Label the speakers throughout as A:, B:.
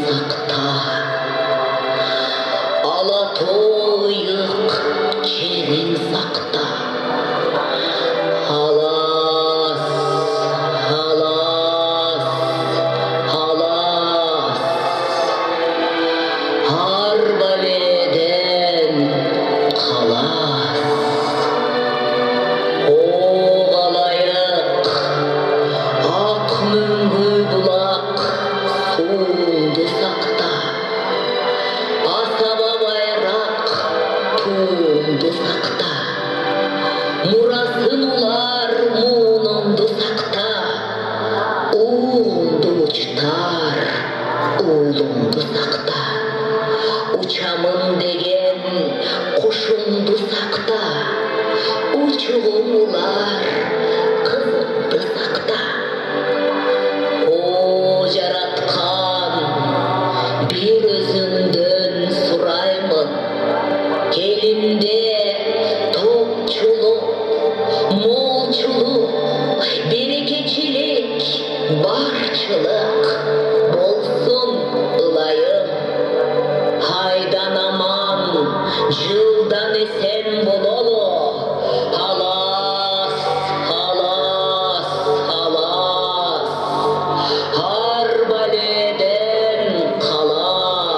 A: сакта, ала тоюк черин сакта. Алас, алас, алас, арбаледен қалас. Оғалайық, ақ мөңгөй бұлақ, суыңды сақта. Асаба байрақ, туыңды сақта. Мұрасын улар, мұныңды сақта. Уыңды ұчтар, ұлыңды сақта. Учамын деген құшыңды сақта. Учуғым улар, қызыңды сақта. О жаратқан, бір өзіңден сұраймын. Елімде топчулық, молчулық, берекечілік, баршылық болсын ылайым. Хайдан аман, жылдан есен бололу. Алас, алас, алас, арбаледен қалас.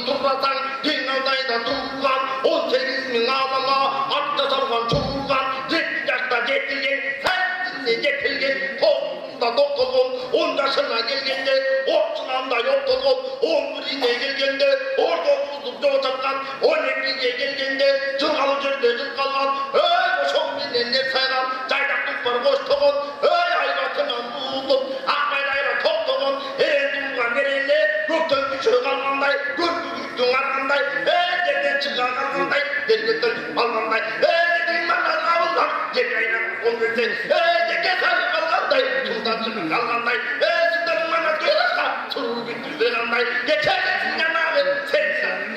B: турбасаң, деңгайда туған, 18 мың адамға атта салған туған, 7 жашта жетілген, сәттінде жетілген, тоғызында тоқталған, 10 жасына келгенде, оқшыландай оқталған, 11-ine келгенде, орта бұзып жотатқан, 12-ге келгенде, жырғалы жерде жырғалған, ошоң менен не сайған, жайдақ тұқпар қоштығын, айбатынан бұлып, ақмайдайға тоқтығын, туған ереле, көктен күші қалғандай, көркүгүктің арқандай, жерден шыға қалғандай, дергеттен алғандай, жерден маңға қабылдан, жерге айнақ қол берсе, жерге сары қалғандай, судан шығып қалғандай, судан маңа көйраққа, сұру күтті берғандай, кечерден жаңағы, сен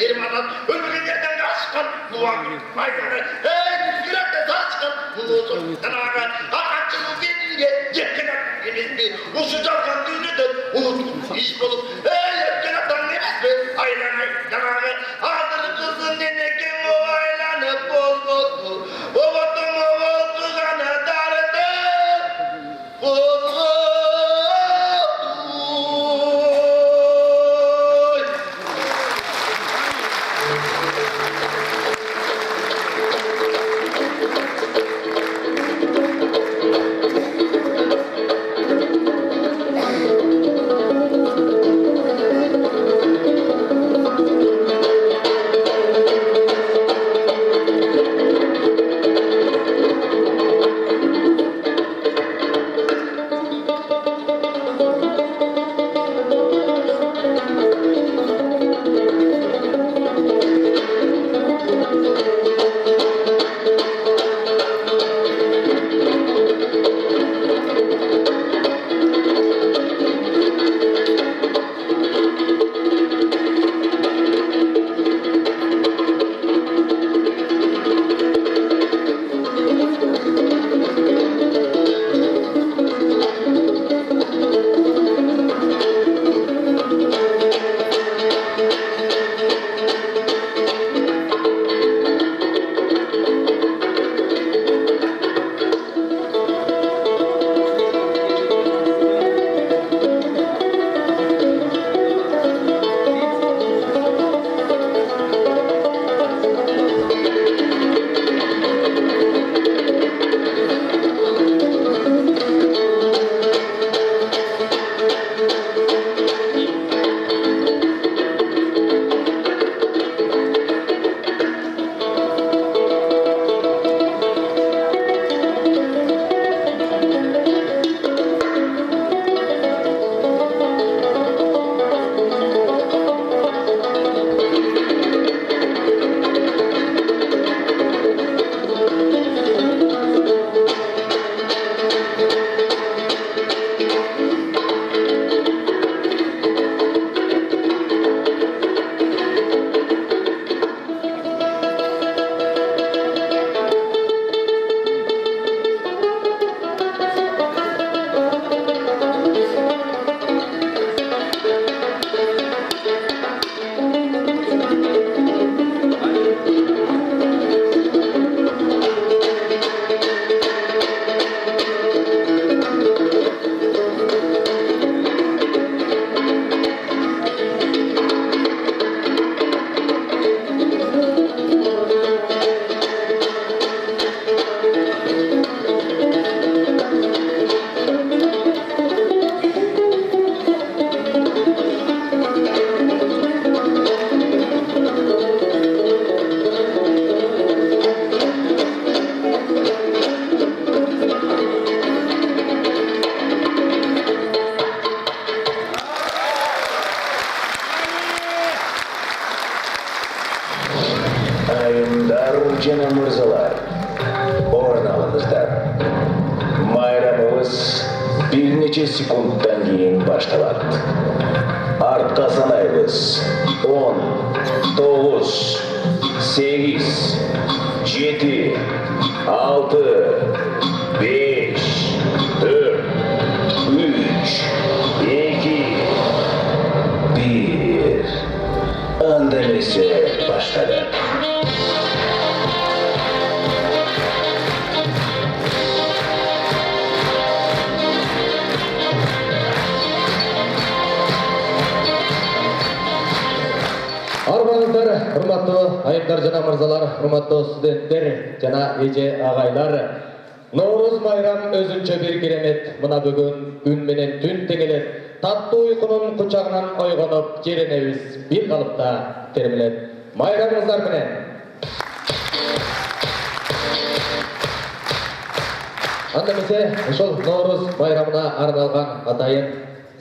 B: ерманат, өмірген жерден қашқан, дуан майданы, күзгіретте сашқан, мұлысың жаңағы, ағатшылы бетінде, жеткен ат емес пе, ұшы жалған дүниеден, ұлытып иш болып, өткен аттан емес пе, айланай жаңағы, адыр қызын енекен о айланып болғызды, оғытым оғызды ғана дарыды, қозғызды.
C: жана мырзалар, орын алыңыздар. Майрамыбыз бир нече секундтан кийин башталат. Артка санайбыз. 10, 9, 8, 7, 6, 5, 4, 3, 2, 1. Анда эмесе баштадык.
D: Арбаңыздар, урматтуу айымдар жана мырзалар, урматтуу студенттер жана эже агайлар. Нооруз майрам өзүнчө бир керемет. Мына бүгүн күн менен түн теңелет. Таттуу уйкунун кучагынан ойгонуп, жеренебиз бир калыпта термелет. Майрамыңыздар менен. Анда эмесе, ошол Нооруз майрамына арналган атайын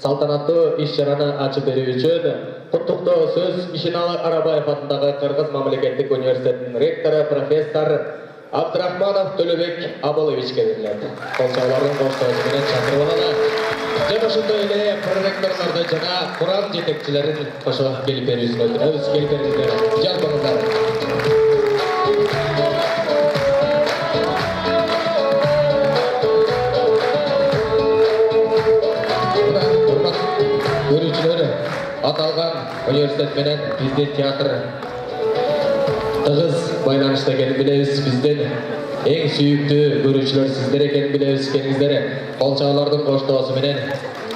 D: салтанаттуу иш-чараны ачып берүү үчүн куттуктоо сөз И.Арабаев атындагы Кыргыз мамлекеттик университетинин ректору профессор Абдрахманов Төлөбек Абыловичке берилет. Колчоолордун коштоосу менен чакырып алалы. Жана ошондой эле проректорлорду жана курам жетекчилерин ошо келип берүүсүн өтүнөбүз. Келип бериңиздер. Жалпыңыздар. Аталган университет менен бизде театр тыгыз байланышта экенин билебиз. Биздин эң сүйүктүү көрүүчүлөр сиздер экенин билебиз. Келиңиздер, колчоолордун коштоосу менен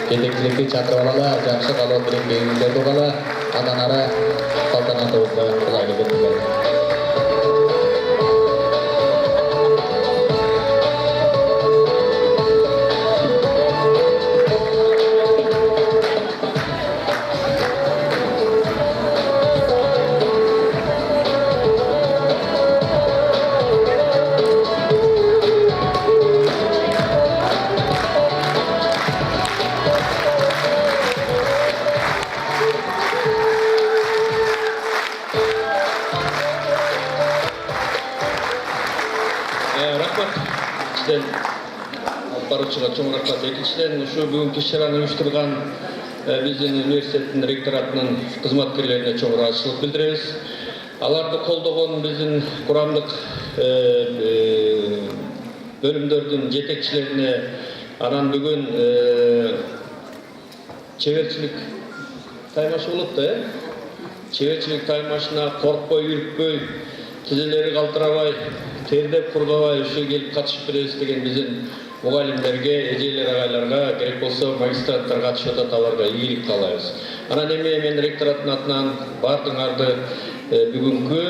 D: жетекчиликти чакырып алалы, жакшы калуу тилектериңиздерди угалы, андан ары салтанатыбызды кулайлуу кеткиле.
E: Чоң рахмат. Экинчиден, ушу бүгүнкү иш-чараны уюштурган биздин университеттин ректоратынын кызматкерлерине чоң ыраазычылык билдиребиз. Аларды колдогон биздин курамдык бөлүмдөрдүн жетекчилерине анан бүгүн чеберчилик таймашы болуп да, чеберчилик таймашына коркпой, үркпөй, тизелери калтырабай, тердеп кургабай ушу келип катышып беребиз деген биздин мугалимдерге, эжелер агайларга, керек болсо магистранттарга катышып аталарга ийгилик каалайбыз. Анан эми мен ректораттын атынан бардыңарды бүгүнкү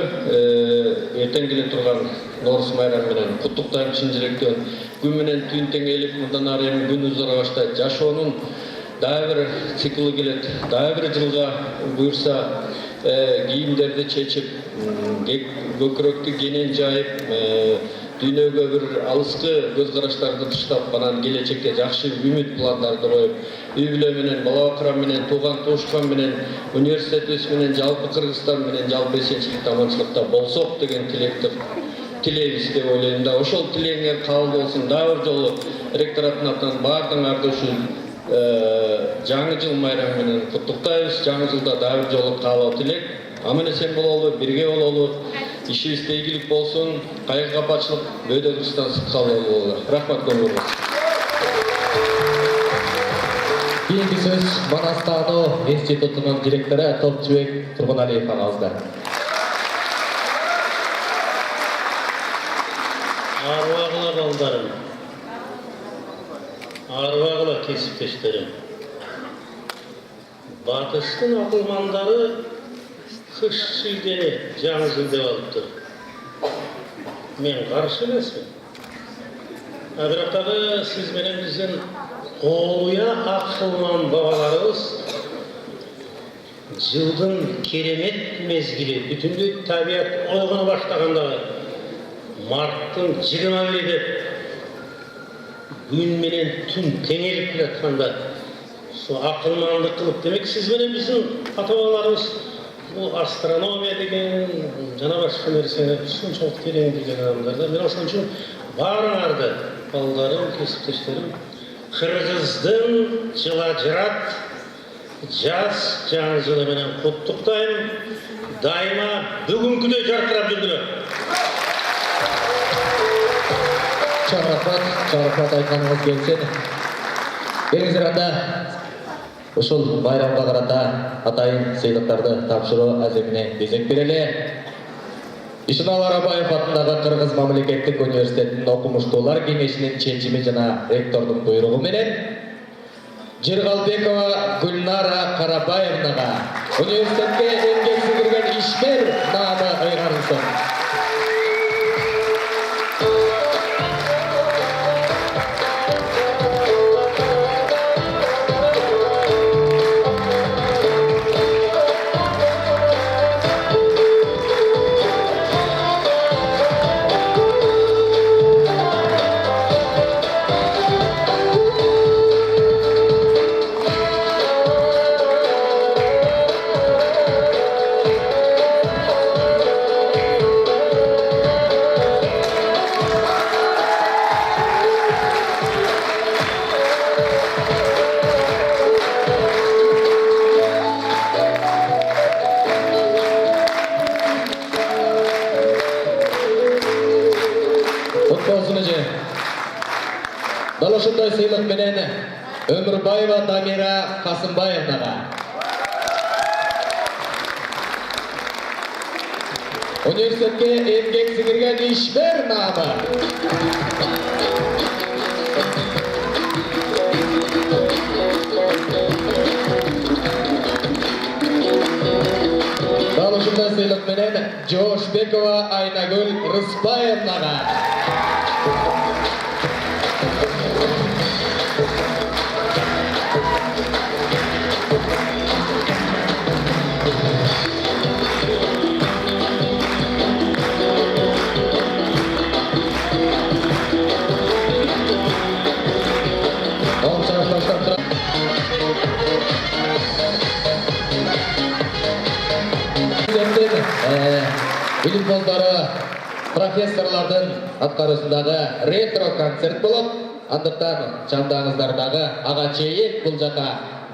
E: эртең келе турган Нооруз майрамы менен куттуктайм, чын жүрөктөн. Күн менен түн теңелип, мындан ары эми күн узара баштайт. Жашоонун дагы бир циклы келет. Дагы бир жылга буюрса кийимдерди чечип, көкүрөктү кенен жайып, дүйнөгө бир алыскы көз караштарды таштап, анан келечекке жакшы үмүт пландарды коюп, үй бүлө менен, бала бакырам менен, тууган туушкан менен, университетибиз менен, жалпы Кыргызстан менен, жалпы эсенчиликте, аманчылыкта болсок деген тилекти тилейбиз деп ойлойм да. Ошол тилегиңер кабыл болсун. Дагы бир жолу ректораттын атынан бардыңарды ушу жаңы жыл майрамы менен куттуктайбыз. Жаңы жылда дагы бир жолу каалоо тилек. Аман эсен бололу, бирге бололу. İşimizde ilgilik olsun, kayık kapatçılık, böyle Kırgızstan sıkkalı olur. Rahmat konuğumuz.
D: Keyingi söz Manastano Institutunun direktörü Topçubek Turgunaliyev ağızda.
F: Arvağıla baldarım, arvağıla kesipteşlerim. Batıştın akılmanları kış süydeni жаңы жыл деп алыптыр. Мен каршы эмесмин. Бирок дагы сиз менен биздин коолуя акылман бабаларыбыз жылдын керемет мезгили, бүтүндөй табият ойгоно баштагандагы марттын 21 деп күн менен түн теңелип келатканда со акылмандык кылып, демек сиз менен биздин ата бабаларыбыз bu astronomiya деген жана башка нерсени ушунчалык терең билген адамдар. Мен ошон үчүн баарыңарды, балдарым, кесиптештерим, Кыргыздын жылажырат жаз жаңы жылы менен куттуктайм. Дайыма бүгүнкүдөй жаркырап жүргүлө.
D: Чоң рахмат айтканыңыз келсин. Келиңиздер, анда ушул байрамга карата атайын сыйлыктарды тапшыруу аземине кезек берели. И.Арабаев атындагы Кыргыз мамлекеттик университетинин окумуштуулар кеңешинин чечими жана ректордун буйругу менен Жыргалбекова Гүлнара Карабаевнага Университетке эмгек сіңірген ишмер наамы айғарылсын. Дал ушундай сыйлык менен Өмүрбаева Дамира Касымбаевнага, университетке эмгек сіңірген ишмер наамы. Дал ушундай сыйлык менен Жоошбекова Айнагүл Рыспаевнага, билим болдары профессорлардын аткаруусундагы ретро концерт болот. Андыктан жандаңыздардагы ага чейин бул жака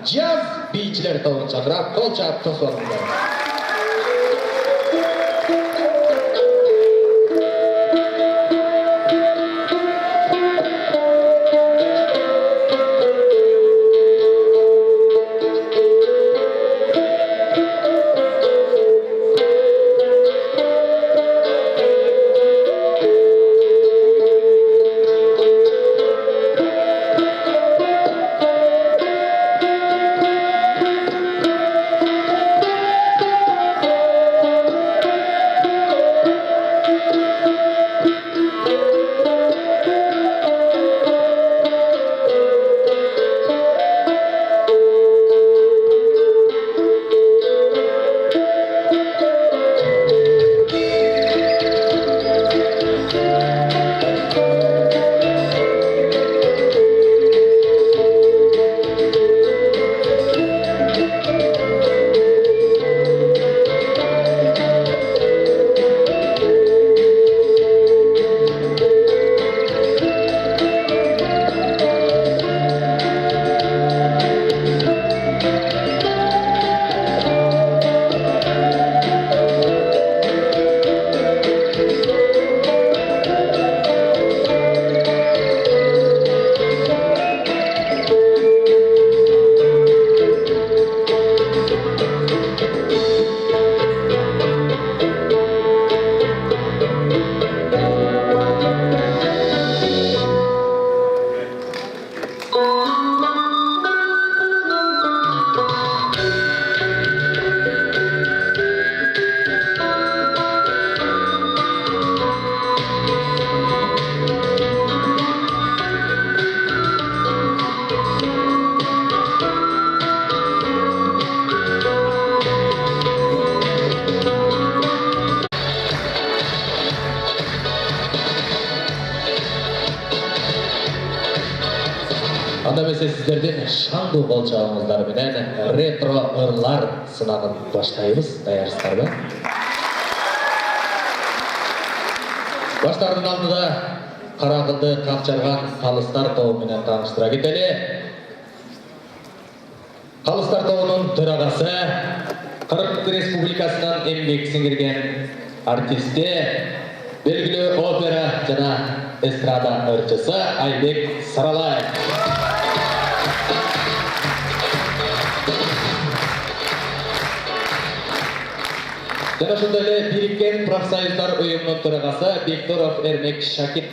D: джаз бийчилер тобун чакырап, кол чаап тосуп алыңыздар. Анда эмесе сиздердин шаңдуу болчогуңуздар менен ретро ырлар сынагын баштайбыз. Даярсыздарбы? Баштардын алдында кара кылды какчарган калыстар тобу менен тааныштыра кетели. Калыстар тобунун төрагасы Кыргыз Республикасынан эмгек сиңирген артисти, белгилүү опера жана эстрада ырчысы Айбек Саралаев. Жана ошондой эле бириккен профсоюздар уюмунун төрагасы Бектуров Эрмек Шакит.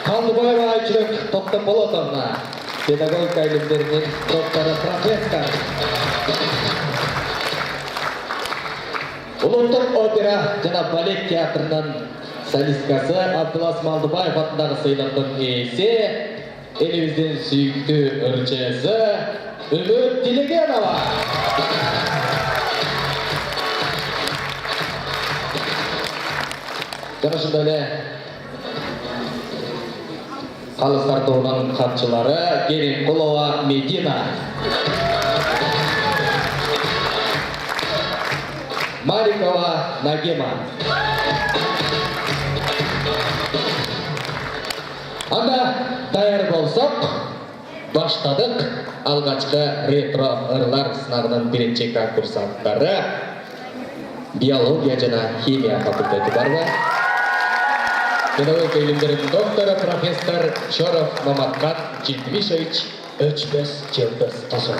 D: Калдыбаева Айчүрөк Токтомболотовна. педагогика илимдеринин доктору профессор. Улуттук опера жана балет театрынын солисткасы Абдулас Малдыбаев атындагы сыйлыктын ээси, элибиздин сүйүктүү ырчысы Үмүт Тилегенова. Жана ошондой эле калыс тартуунун катчылары Керимкулова Медина, Марикова Нагима. Анда даяр болсок, баштадык. Алгачкы ретро ырлар сынагынан биринчи конкурсанттары биология жана химия факультети барбы? Педагогика илимдеринин доктору профессор Чоров Маматкан Житмишевич өчпөс жылдыз Тосов.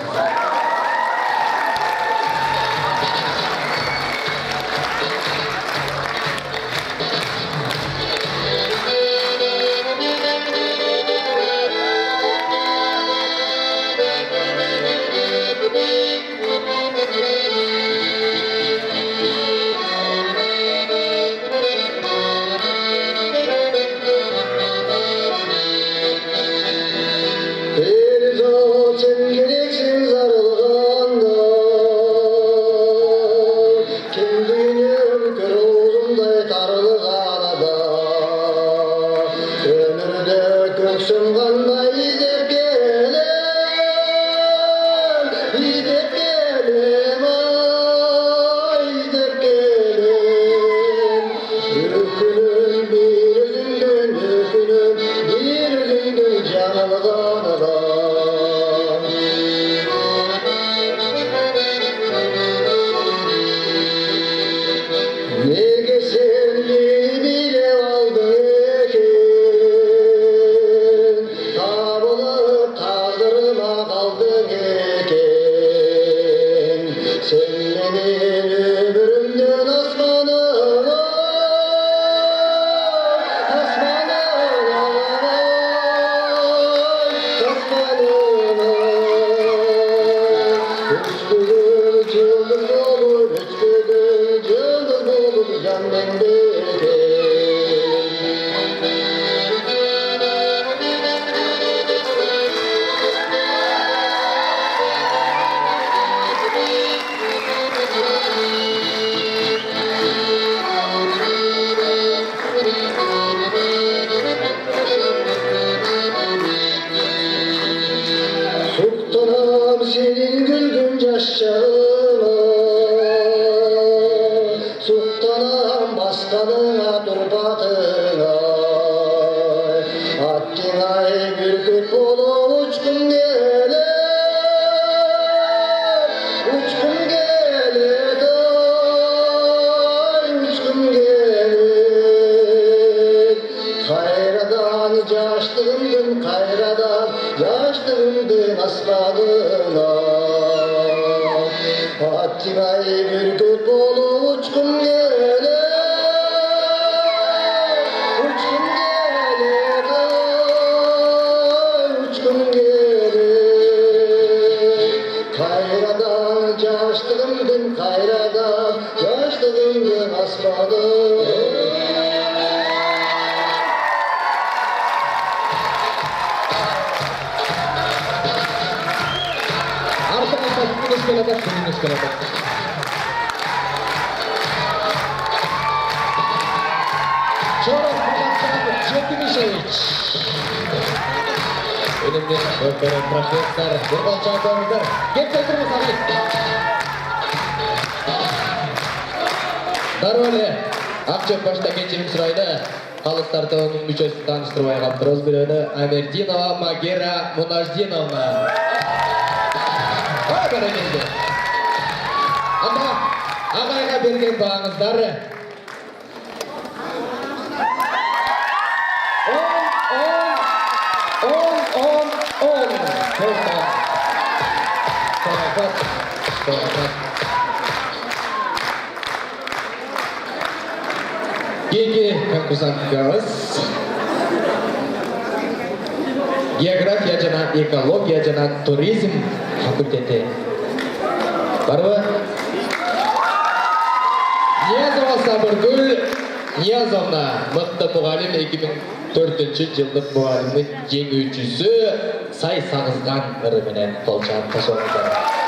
D: Амертинова Магера Мунаждиновна. Ағайға берген бағыңыздар. Кейінгі конкурсанткамыз география жана экология жана туризм факультети. Барбы? Ниязова Сабыргүл Ниязовна мыкты мугалим 2004-жылдык мугалимдин жеңүүчүсү сай сагызган ыры менен толчап ташыылды.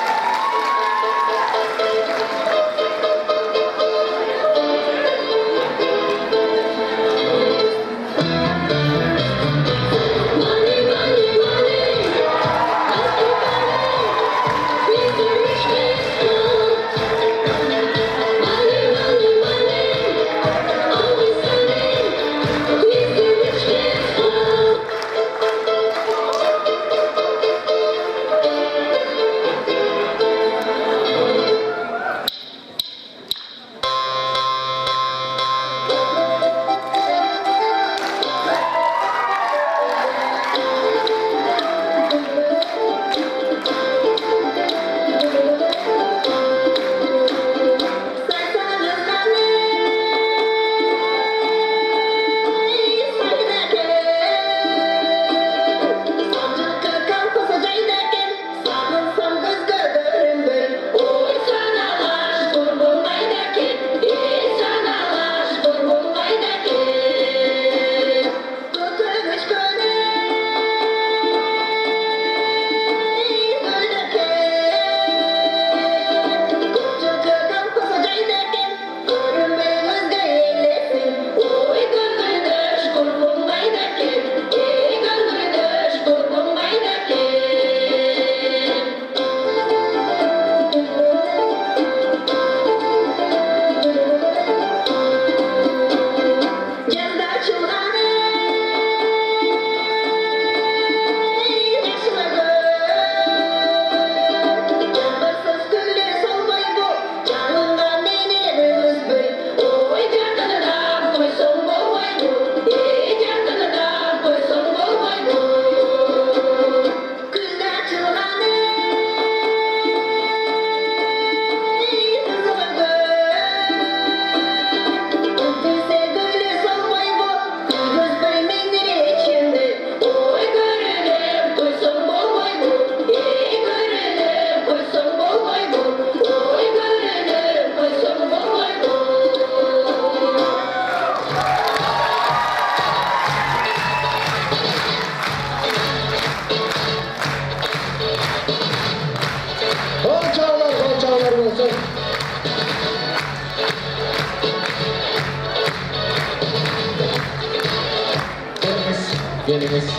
D: Geliniz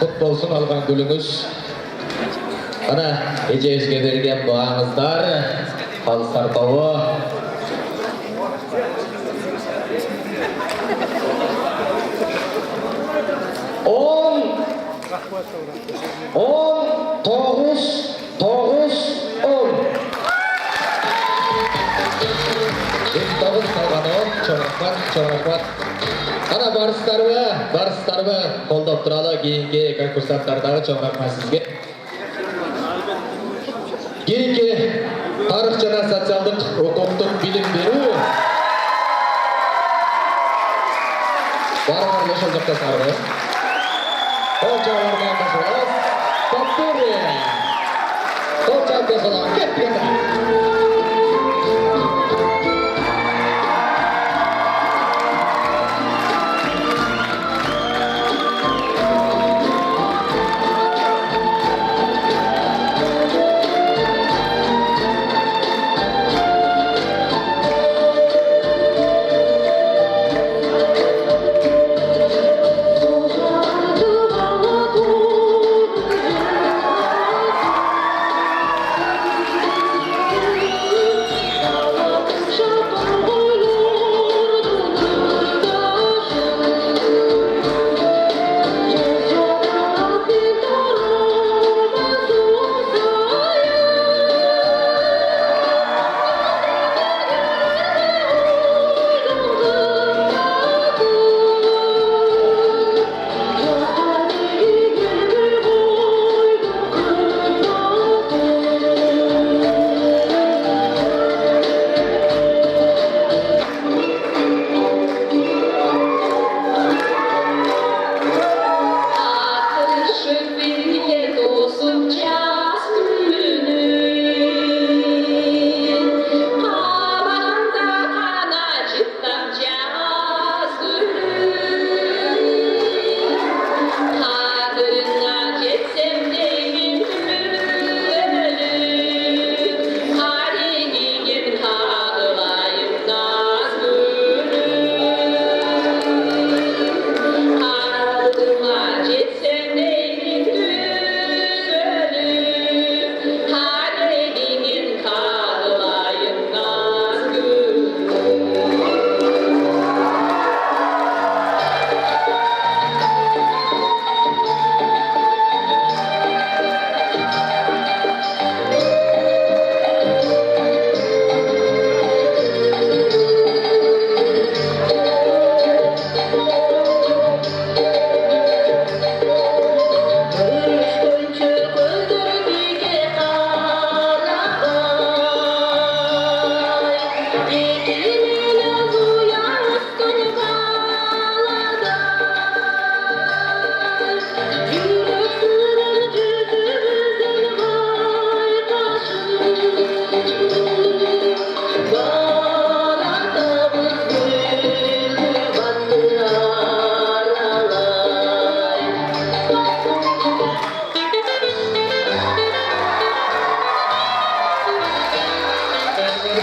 D: kut bolsun algan gülünüz. Ana ecebizge bergen bağınızlar, halsar bağı. Çorakmat. Ana barыстарбы колдоп туралы кийинки конкурсанттардагы чоң рахмат сизге. Кийинки тарых жана социалдык укуктук билим берүү. Барыңар ошол жакта сарбы. Колчалардан кошулабыз. Топтур. Колчал кошулабыз. Кеткен.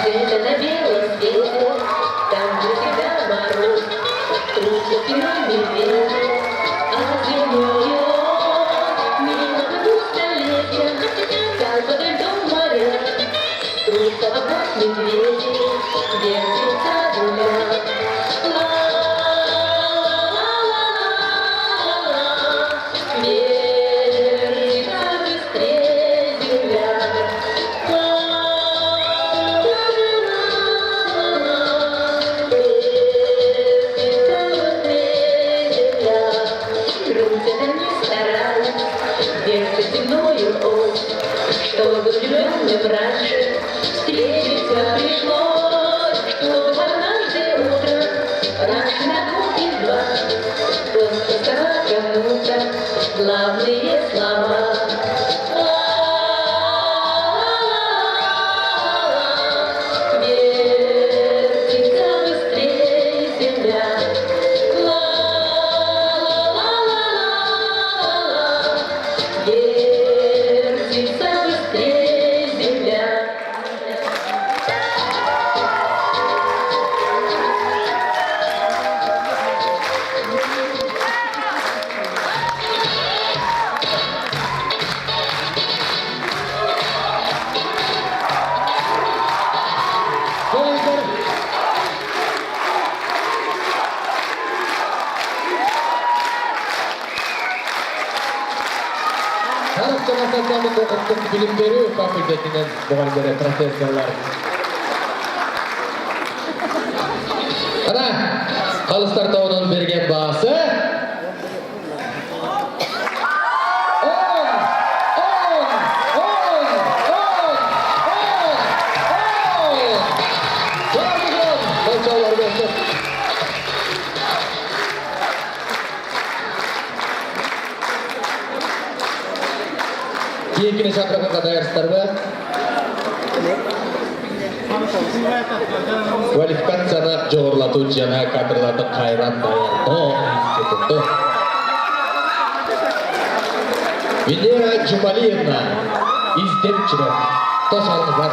A: Где-то на белом свете, там, где всегда мороз, трутся спиной медведи, а зимою мимо идут столетия, там подо льдом моря, трутся вокруг медведи, вертится земля. Чтобы влюбленным раньше встретиться пришлось, чтобы однажды утром раньше на год и два просто кому-то главные слова. Вертится быстрее земля. Вертится быстрее земля.
D: Тарыхтын Асатамын Окуттук билим берүү факультетинен мугалимдери, профессорлор. Ана, калыстар тобунун берген баасы 10. Екінші шақырғанға даярсыздарбы? Квалификацияны жогорулатуу жана кадрларды кайра даярдоо институту. Венера Жумалиевна, изденчилер, тошалыңыздар.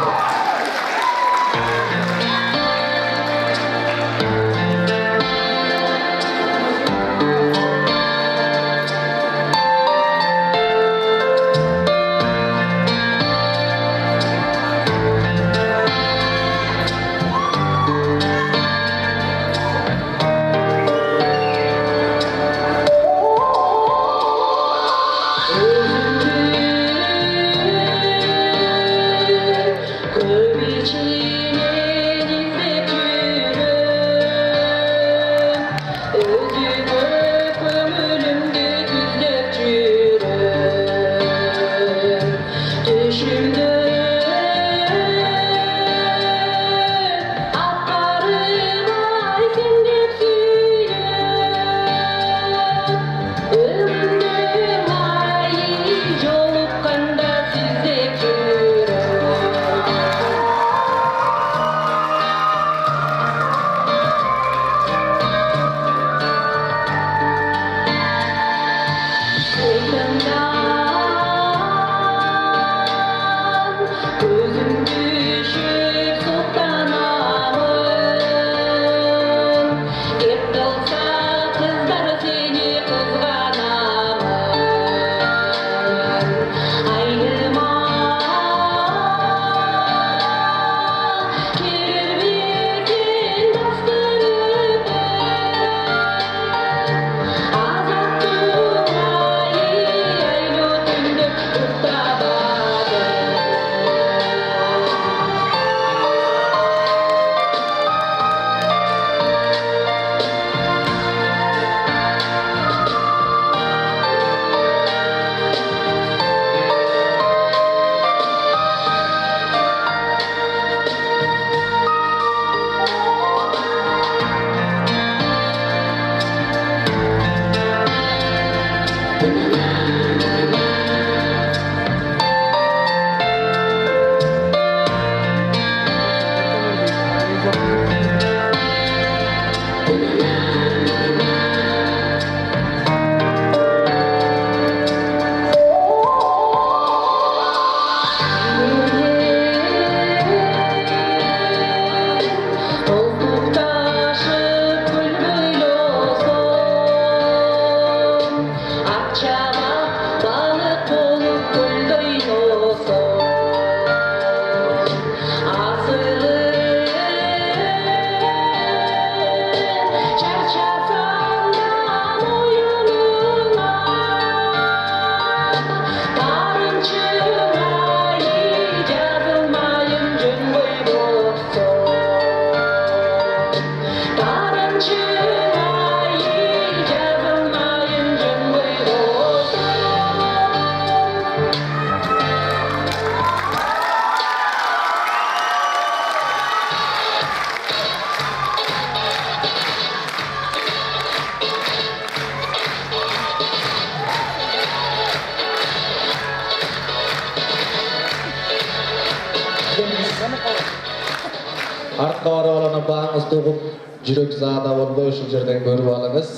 D: Артқа барып алана bağыңыз тоғып, жүрек зада болбой ушул жерден көрүп алыңыз.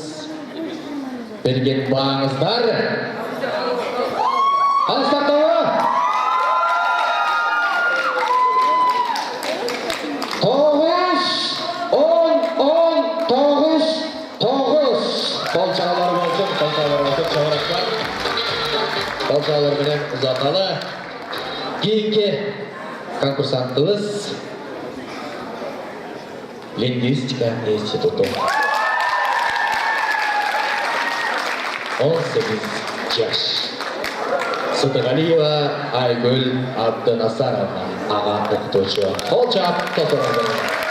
D: Берген bağыңыздар. Алыстар тобу. 9. Кол чагалар болсун, чабаракчылар. Кол чагалар менен узаталы. Кийинки конкурсантыбыз Лингвистика институты. 18 жаш. Сыдыгалиева Айгүл Абдынасаровна аға оқытушы. Қол жап тоқтырыңыздар.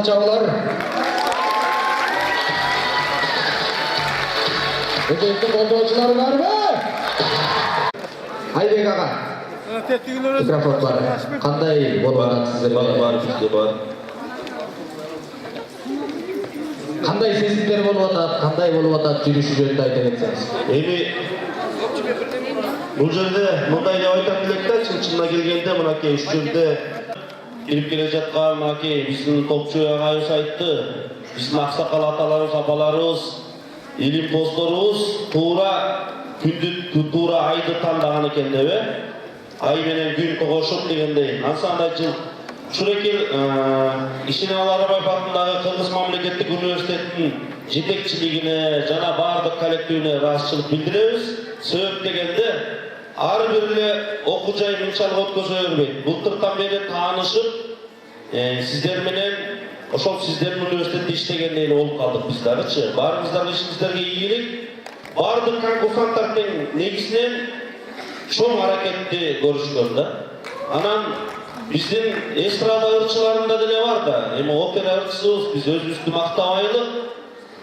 D: чабуулар. Өзекті қолдаушылар барбы? Айбек аға. Микрофон бар. Қандай болып жатыр сіздерге?
E: Бар, бізде бар.
D: Қандай сезімдер болып жатыр? Қандай болып жатыр? Жүріші жөнінде айта кетсеңіз.
E: Бұл жерде мындай деп айтам келеді, шынына келгенде мынакей үш жерде кирип келе жатқан мынакей биздин топчу агайыбыз айтты. Биздин аксакал аталарыбыз, апаларыбыз, илим досторубуз туура айды тандаган экен деп, ай менен күн тогошуп дегендей. Ансандай жыл Шурекер И.Арабаев атындагы Кыргыз мамлекеттик университетинин жетекчилигине жана бардык коллективине ыраазычылык билдиребиз. Себеп дегенде ар бир эле окуу жай мынчалык өткөзө бербейт. Былтыртан бери таанышып, сиздер менен ошол сиздердин университетте иштегендей эле болуп калдык биз дагычы. Баарыңыздардын ишиңиздерге ийгилик. Бардык конкурсанттардын негизинен чоң аракетти көрүшкөн да. Анан биздин эстрада ырчыларында деле бар да. Эми опера ырчысыбыз, биз өзүбүздү мактабайлык.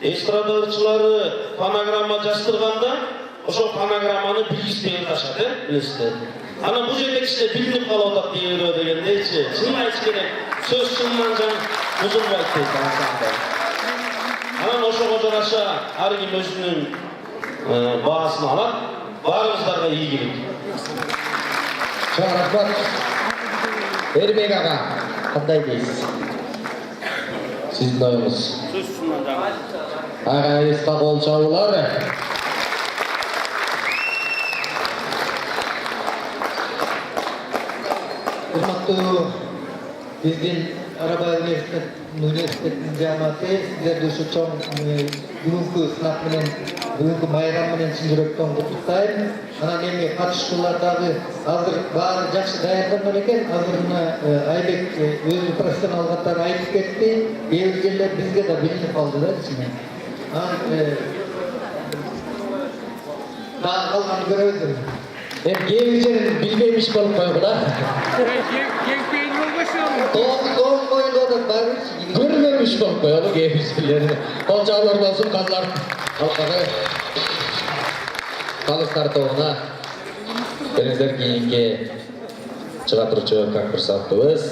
E: Эстрада ырчылары фонограмма жаздырганда ошол фонограмманы билгизбей ырчашат, билесиздер. Анан бул жетекчиде билинип калып атат дейбирби дегендейчи. Чын айтыш керек, сөз чынынан жан бузулбайт дейт ансамбль. Анан ошого жараша ар ким өзүнүн баасын алат. Баарыңыздарга ийгилик.
D: Чоң рахмат. Эрбек аға, қандай дейсіз? Сіздің ойыңыз?
E: Сөз чынынан жан.
D: Ағайызға қол чабуулар.
G: Урматтуу биздин Арабаев университетинин жамааты сиздерди ушу чоң бүгүнкү сынак менен бүгүнкү майрам менен чын жүрөктөн куттуктайм. Анан эми катышуучулар дагы азыр баары жакшы даярданган экен. Азыр мына Айбек өзү профессионал катары айтып кетти. Кээ бир жерлер бизге да билинип калды да ичинен. Анан дагы калганын көрөбүз.
D: Кээ бир жерин билбеймиш болуп койгу да.
G: Тоң боюнда да барбычы.
D: Көрмөмүш болуп койгу кээ бир жерлерин. Кол чабуулар болсун, казлар. Алкагы калыстар тобуна келиңиздер кийинки чыга турчу конкурсантыбыз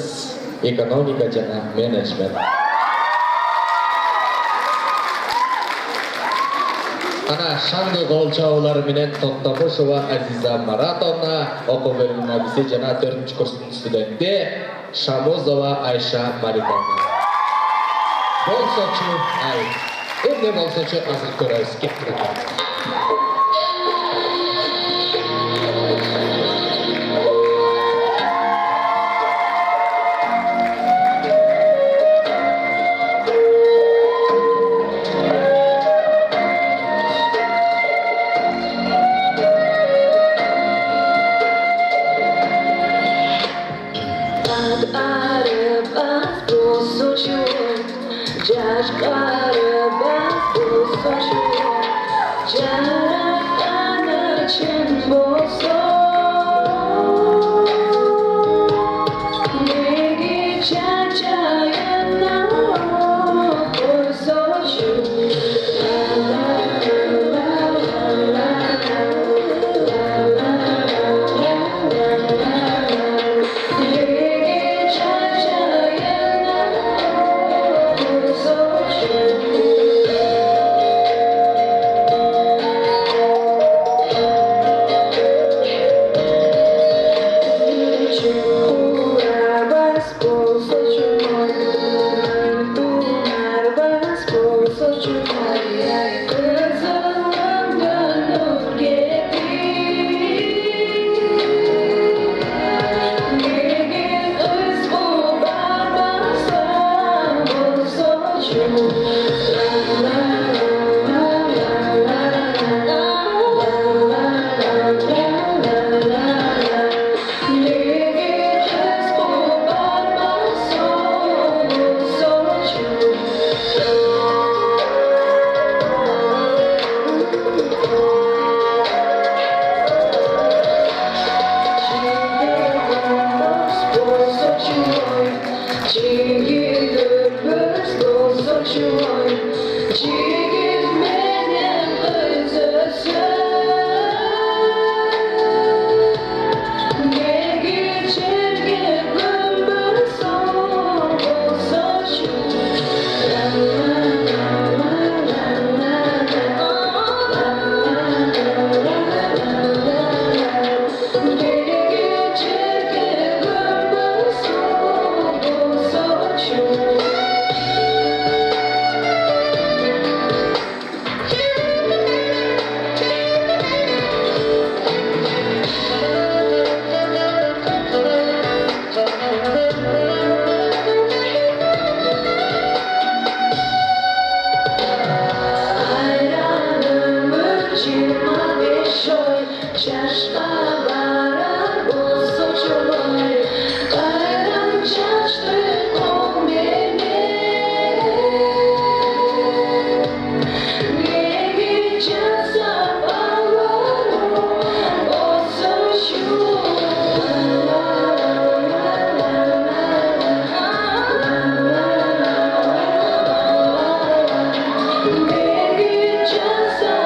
D: экономика жана менеджмент. Ана шаңды кол чабуулары менен Токтомушова Азиза Маратовна, окуу бөлүмүнүн абиси жана 4-курстун студенти Шамозова Айша Мариковна. Болсочу ай. Эмне болсочу азыр көрөбүз. Кеттик.
A: boşuy, jigit menen kız ösün. Geçerge ömür son olsa şu. Çaşka varar bolsa çoğay, ayran çaştı kol mene. Negi çasa bağlarım bolsa şu. Negi çasa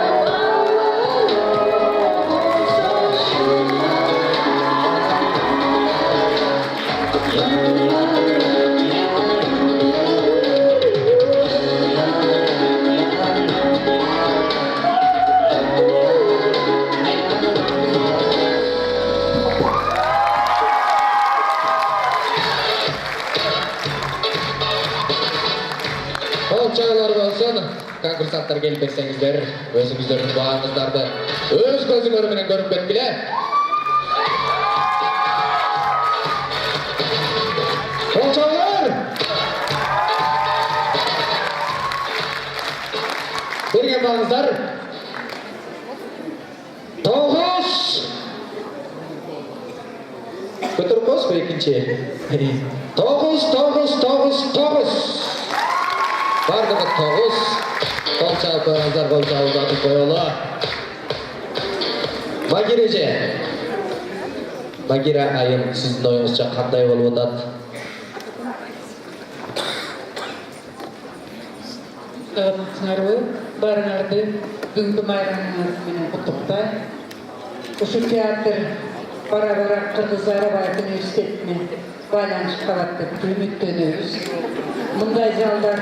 D: Çağlar olsun, konkursantlar gelip etsеңіздер, өзіңіздердің бағаңыздарды өз көзіңөрменен көріп кеткіле. Çağlar! Берген бағыңыздар 9 көтеріп қойсыз ба екінші? 9 бардығы 9 қол шағып қойыңыздар, қол шағып ұзатып қойылы. Багиреже, Багира айым, сіздің ойыңызша қандай болып отырады?
H: Сыңарбы, барыңарды бүгінгі майрамыңызбенен құттықтай. Осы театр бара-бара Кыргыз Арабаев университетіне байланышып қалады деп үміттенеміз. Мұндай залдар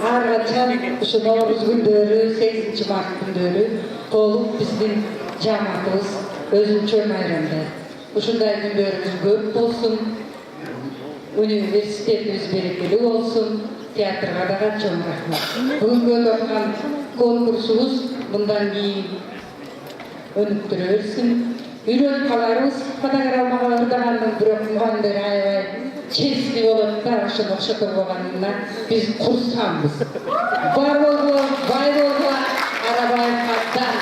H: әрқашан осы Нооруз күндері, 8 март күндері толып біздің жамағатымыз өзінше майрамда. Ушундай күндеріміз көп болсын, университетimiz берекелі болсын, театрға да чоң рахмет. Бүгінгі өткен конкурсымыз бұндан кейін өніктіре берсін. Үйреніп қаларымыз, фотограммаға ұрдағанның бұрық мұғандар айбай честный болады да, ошоны окшотор болғанына біз құрсамыз. Бар болғы, бай болғы, Арабаев аттан.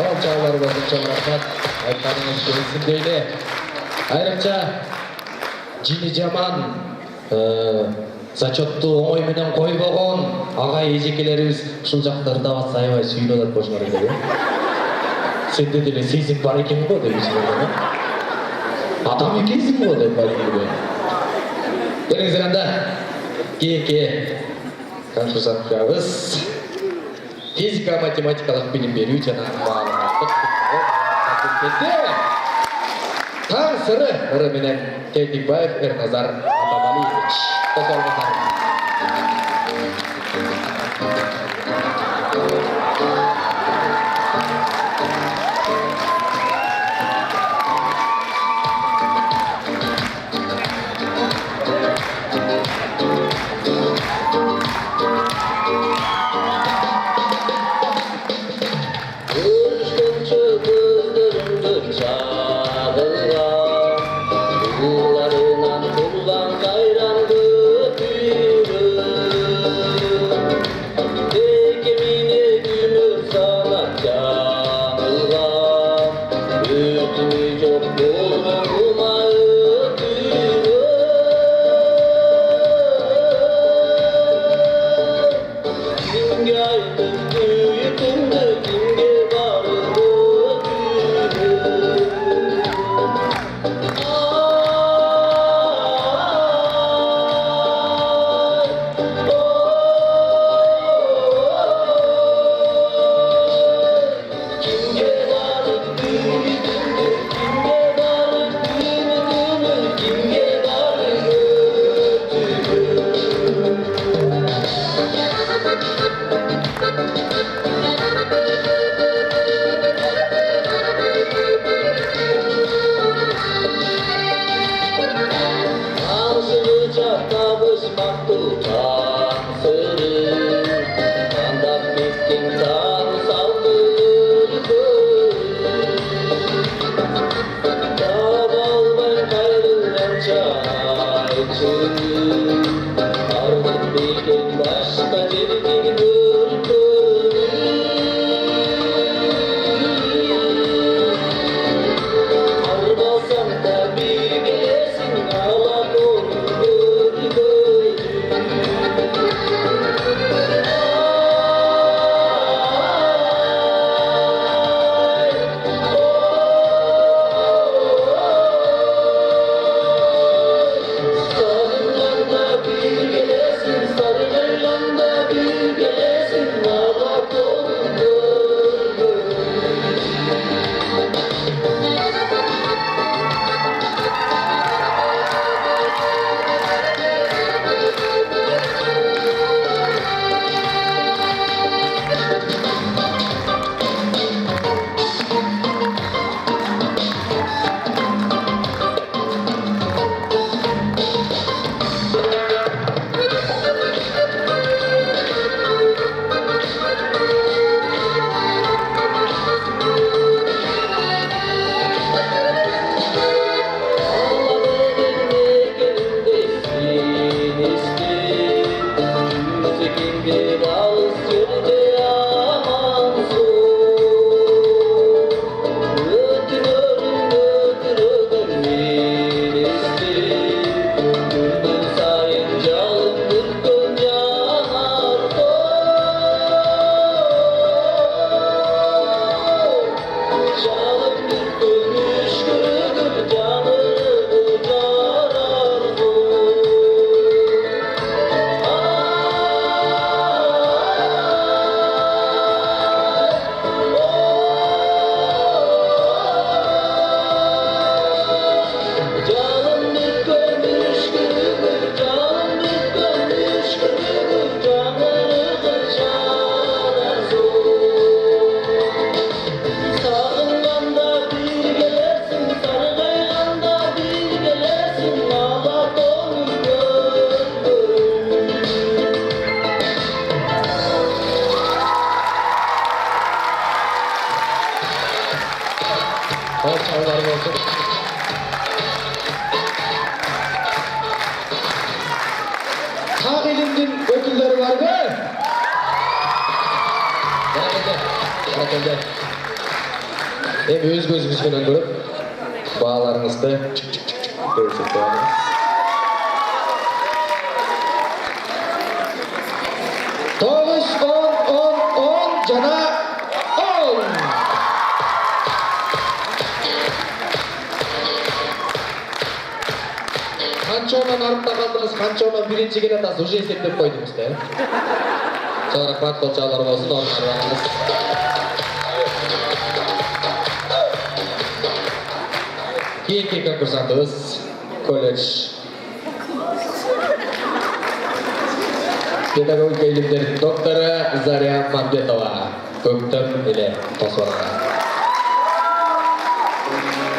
D: Ол чағылар болсын, чоң рахмат. Айтқаныңыз келсін дейлі. Айрықша жини жаман зачетті оңойменен қой болған ағай ежекелеріміз ұшыл жақтарда басы айбай сүйін олар бошыңар еді. Сенде деле сезім бар екен ғой деп есімді. Адам екенсің ғой деп бар екен. Беріңіздер анда кейінге конкурсантымыз физика математикалық білім беру жана мағлұматтық факультеті таң сыры ыры менен Тетикбаев Эрназар Атамалиевич. Қосылыңыздар.
C: Уларынан кулдан кайран көтү
D: Өз көзіңізбен көріп, бағаларыңызды көрсетіп алыңыз. Тоғыз, 10 жана 10. Қаншауынан арықта қалдыңыз, қаншауынан бірінші келе атасы уже есептеп қойдыңыз да. Рахмат, қолшаулар болсын, орындарыңыз. Кейінгі конкурсантымыз колледж педагогика илимдеринин доктору Заря Мамбетова. Көптөн эле тосуарга.
A: Canım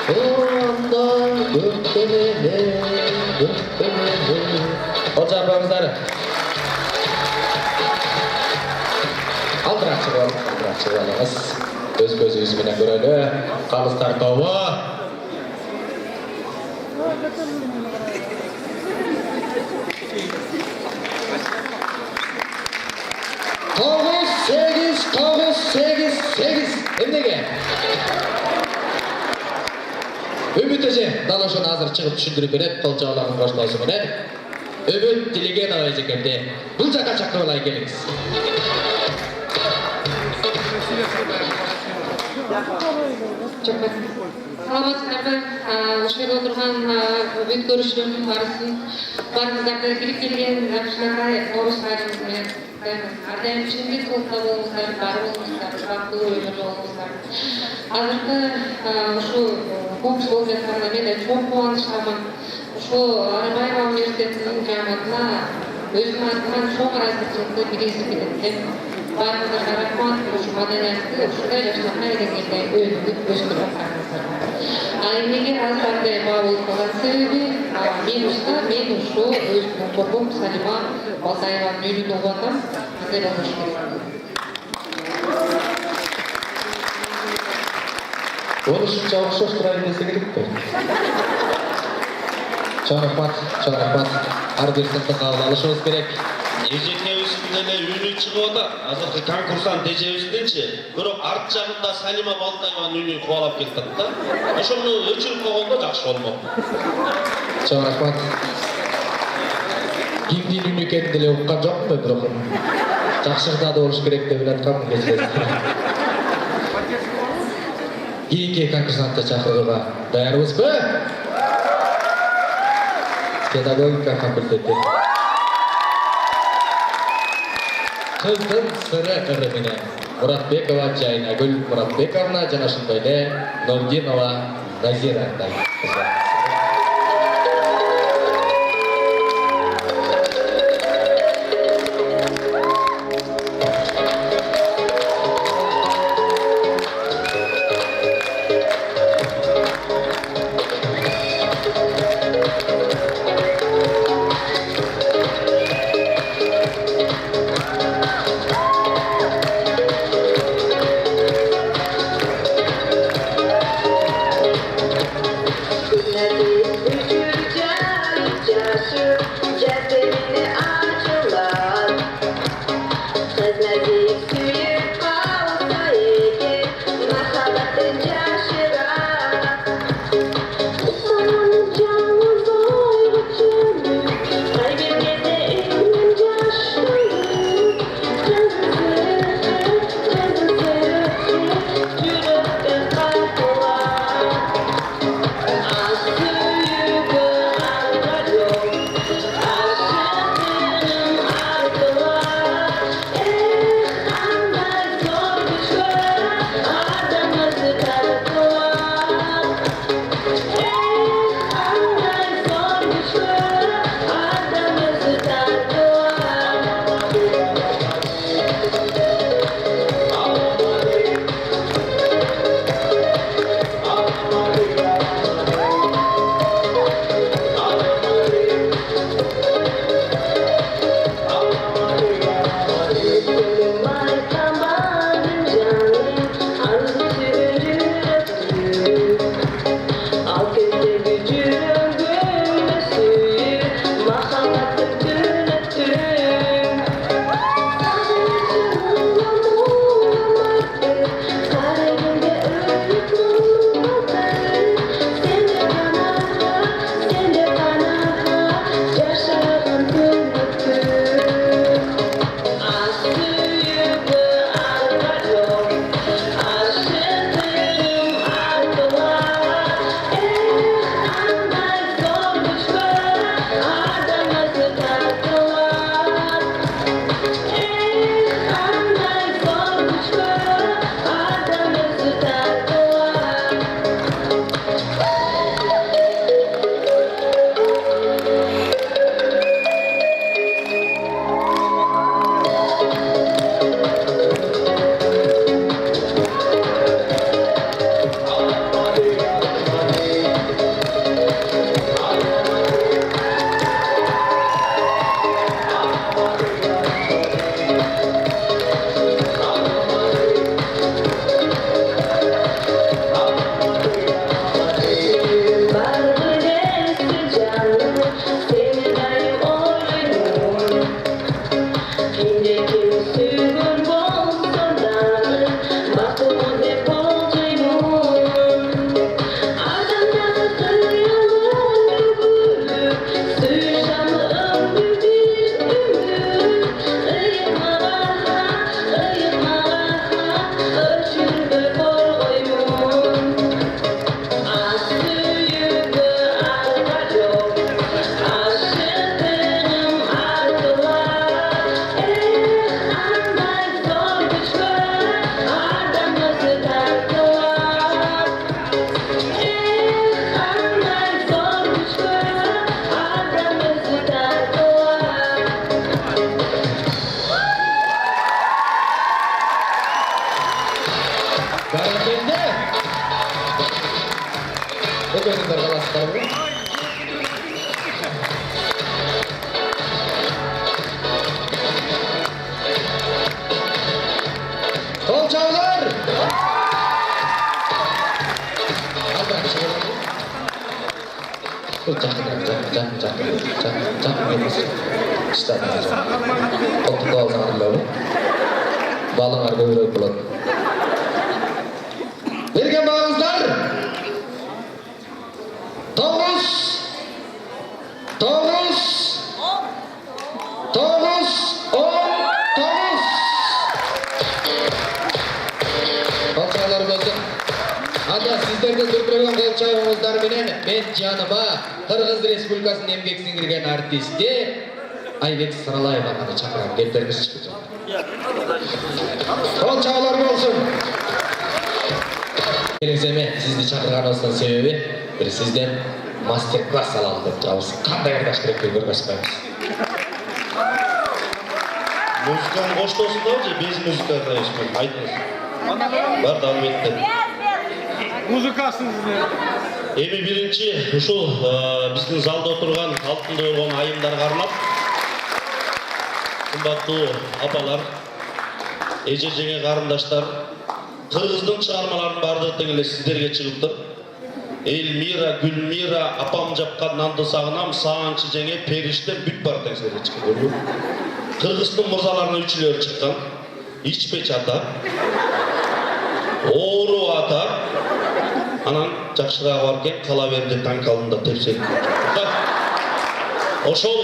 D: Ол жапырыңыздар. Алдырақ шығыңыз. Өз көзіңізбенен көрелі. Қалыстар тобы. Сегіз. Емнеге? Үміт далашын азыр шығып түшіндіріп береді, қол жағыларын қоштаусы менен. Үміт тілеген авай жекерде. Бұл жаққа шақырып алай келіңіз.
H: Саламатсыздар, ошол отырган бүт көрүшүлөрдүн барыңыздарды кирип келген жакшыларга Нооруз айрымыңыз менен ар дайым чындыктуулукта болуңуздар, бар болуңуздар, бактылуу өмүр болуңуздар. Азыркы ушул конкурс болуп жатканына мен чоң кубанычтамын. Ушул Арабаева университетинин жааматына өзүм атынан чоң ыраазычылыкты билдиргим келет. Барыңыздарга рахмат, ушу маданиятты ушундай жаштарга элеңерде өнүгүп өстүрүп атканыңыздар. Эмнеге азыр андай баа болуп калган себеби мен ушу өзүмдүн коркум Салима Балтаеванын үйүнүн угуп атам, андай болуш керек.
D: Onu ушунча окшоштурайын десе керекпи? Чоң рахмат. Ар бир сыныптын кабыл алышыбыз керек.
E: Эжекебиздин эле үнү чыгып атат. Азыркы конкурсан эжебиздинчи, бирок арт жагында Салима Балтаеванын үнү кубалап кетет да. Ошону өчүрүп койгондо жакшы болмок.
D: Чоң рахмат. Кимдин үнү экенин деле уккан жокмун мен, бирок жакшыртаа да болуш керек деп атканмын кечиресиз. Кийинки конкурсантты чакырууга даярбызбы? Педагогика факультети. Кыздын сыры ыры менен Муратбекова Жайнагүл Муратбековна жана ошондой эле Нурдинова Назира. Балыңар көбірек болады. Берген бағыңыздар 9 Қолчайлар болсын. Анда сіздерді дүркіреген қолчайыңыздар менен мен жаныма Қырғыз Республикасының еңбек сіңірген артисті Айбек Саралаева ғана шақырам. Келдеріңіз шықпы. Қолчайлар болсын. Келіңіземе сізді шақырғаныңыздың себебі бір сізден мастер-класс алалым деп жауыз. Қандай ардаш керек деп көрмеспейміз.
B: Музыканы қоштосын да же без музыканы айтыңыз. Бар давам етті.
I: Музыкасын
B: Эми биринчи ушул биздин залда отурган алтында болгон айымдарга арнап кымбаттуу апалар, эже жеңе карындаштар, кыргыздын чыгармаларынын баардыгы тең эле сиздерге чыгыптыр. Элмира, Гүлмира, апам жапкан нанды сагынам, саанчы жеңе, периште бүт бар тең сиздерге чыгып. Кыргыздын мырзаларынын үчүлөрү чыккан. Ичпеч ата, Оору ата, анан жакшыраак бар экен, кала берди танк алдында тепселип. Ошол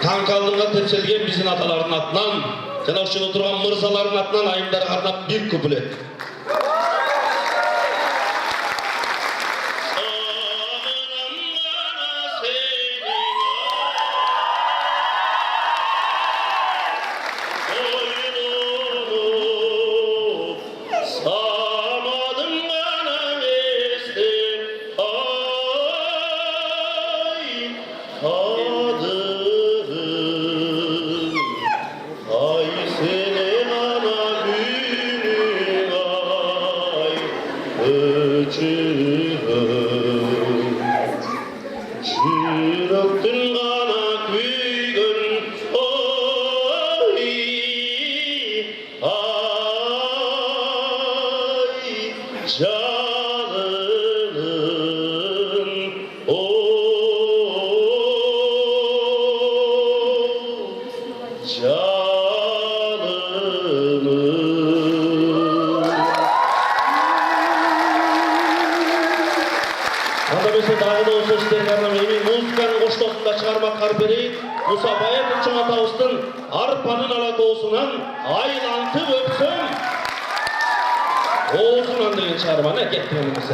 B: танк алдынга тепселген биздин аталардын атынан жана ушул отурган мырзалардын атынан айымдарга арнап бир куплет. Арпанын алатоосунан айлантып өпсөм оосунан деген чыгарманы кеттиңиз.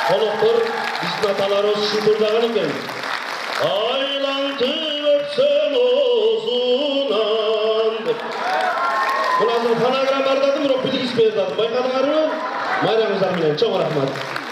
F: Konoktор биздин аталарыбыз шүкүрдаган экен. Айлантып өтсөм озунан деп. Бул азыр фонограммаларды бирок билгиспей жатат. Байкадыңарбы? Майрамыңыздар менен чоң рахмат.